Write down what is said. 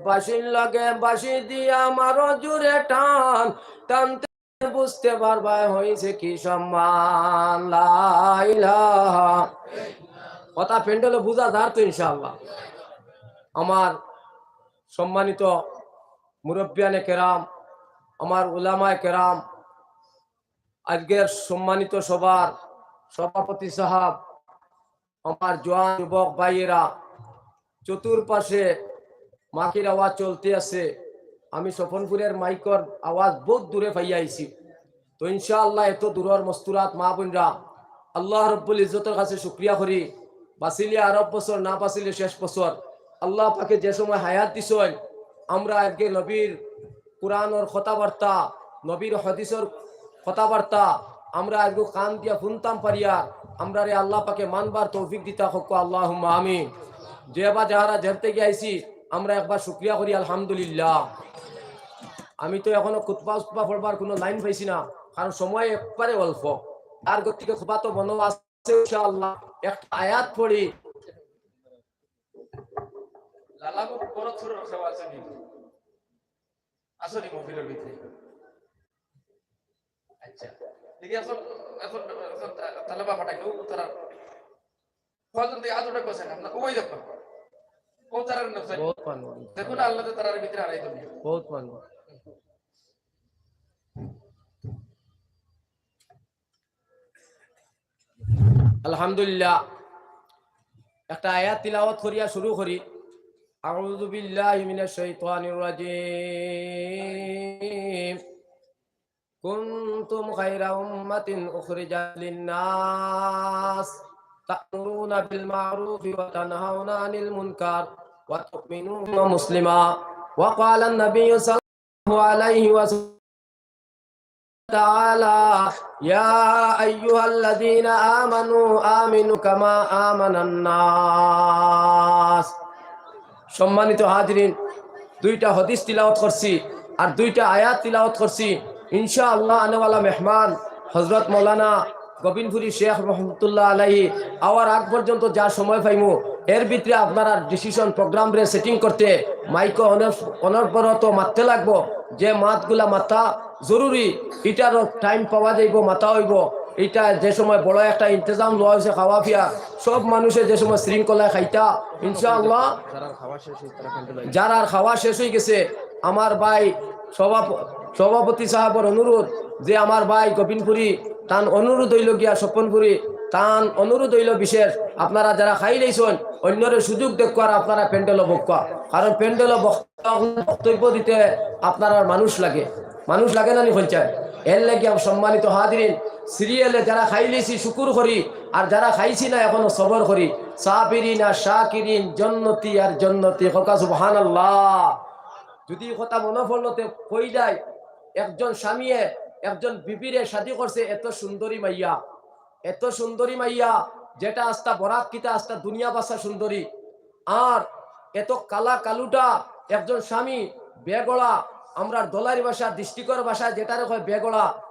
বাঁশির লগে বাঁশি দিয়া মারো জুড়ে টান, টানতে বুঝতে পারবা হয়েছে কি সম্মান। লা ইলাহা, কথা প্যান্ডেলে বুঝা যার তো ইনশাআল্লাহ। আমার সম্মানিত মুরব্বিয়ানে কেরাম, আমার উলামায়ে কেরাম, আজকের সম্মানিত সবার সভাপতি সাহাব, আমার জওয়ান যুবক ভাইয়েরা, চতুর্পাশে মাকির আওয়াজ চলতে আছে। আমি স্বপনপুরের মাইকর আওয়াজ বহুত দূরে পাইয়া আইছি। তো ইনশাআল্লাহ এত দূরের মস্তুরাত মা বোনরা, আল্লাহ রব্বুল ইজ্জতের কাছে শুকরিয়া করি। বাঁচিলে আরব বছর, না বাঁচিলে শেষ বছর। আল্লাহ পাকে যে সময় হায়াত দিছেন, আমরা আজকে নবীর কোরআনের কথাবার্তা, নবীর হাদিসের কথাবার্তা আমরা আজকে কান দিয়া শুনতাম পারিয়া, আমরা রে আল্লাহ পাকে মানবার তৌফিক দিতা হোক আল্লাহুম্মা আমিন। যে বা যাহারা যেতে গিয়েছি আমরা একবার শুকরিয়া করি আলহামদুলিল্লাহ। আমি তো এখনো খুতবা উতবা পড়বার কোনো লাইন পাইছি না, কারণ সময় একবারে অল্প। আর গতিকে খুতবা তো বন্ধ আছে ইনশাআল্লাহ। একটা আয়াত পড়ি। লালাগো বড় ছোট সেবা আছে নি আসলে মফিলের ভিতরে। আচ্ছা দেখি আসল এখন তালেবা ফাটা কেউ তারা ফজল দিয়ে আজটা কোসেন আপনারা ওই দেখো কোন তারার নফসে বহুত পানো দেখুন আল্লাহ তারার ভিতরে আড়াই দিন বহুত পানো। আলহামদুলিল্লাহ, একটা আয়াত তিলাওয়াত করিয়া শুরু করি। আউযু বিল্লাহি মিনাশ শাইতানির রাজিম। কুনতুম খায়রা উম্মাতিন উখরিজাত লিন-নাস তা'মুরুনা বিল মা'রুফি ওয়া তানহাউনা আনিল মুনকার ওয়া তু'মিনুনা মুসলিমা। ওয়া ক্বালা আন-নাবিয়্যু সাল্লাল্লাহু আলাইহি ওয়াসাল্লাম تعالى يا أيها الذين آمنوا آمنوا كما آمن الناس। সম্মানিত হাজিরিন, দুইটা হাদিস তিলাওয়াত করছি আর দুইটা আয়াত তিলাওয়াত করছি। ইনশাআল্লাহ আনেওয়ালা মেহমান হযরত মাওলানা গোবিন্দপুরী শেখ রহমতুল্লাহ আলাইহি আওয়ার আগ পর্যন্ত যা সময় পাইমু এর ভিতরে আপনারা ডিসিশন প্রোগ্রাম রে সেটিং করতে মাইকো অনবরত মারতে লাগবো। যে মাতগুলা মাথা জরুরি, এটারও টাইম পাওয়া যাইব, মাথা হইব। এটা যে সময় বড় একটা ইন্তজাম লওয়া হয়েছে খাওয়া পিয়া, সব মানুষের যে সময় শৃঙ্খলায় খাইতা ইনশাআল্লাহ। যারা খাওয়া শেষ হয়ে গেছে, আমার ভাই সভাপতি সাহেবের অনুরোধ যে আমার ভাই গোবিন্দপুরী তান অনুরোধ হইল গিয়া স্বপনপুরী তান অনুরোধ হইল বিশেষ, আপনারা যারা খাই লাইছেন অন্যের সুযোগ দেখুয়ার আপনারা প্যান্ডেল বক্কা, কারণ প্যান্ডেল বক্তব্য দিতে আপনার মানুষ লাগে, মানুষ লাগে না নি পঞ্চায়েত। এর লাগে সম্মানিত হাজিরিন, সিরিয়ালে যারা খাই লাইছি শুকুর করি, আর যারা খাইছি না এখনো সবর করি। সাবিরিন আর শাকিরিন জন্নতি আর জন্নতি হকা সুবহানাল্লাহ। যদি কথা মনে পড়লতে কই যায়, একজন স্বামীয়ে একজন বিবিরে শাদী করছে, এত সুন্দরী মাইয়া, এত সুন্দরী মাইয়া যেটা আস্তা বরাক কিতা আস্তা দুনিয়া বাসা সুন্দরী। আর এত কালা কালুটা একজন স্বামী বেগড়া, আমরা দোলারি ভাষা ডিস্ট্রিক্টের ভাষা যেটা হয় বেগড়া।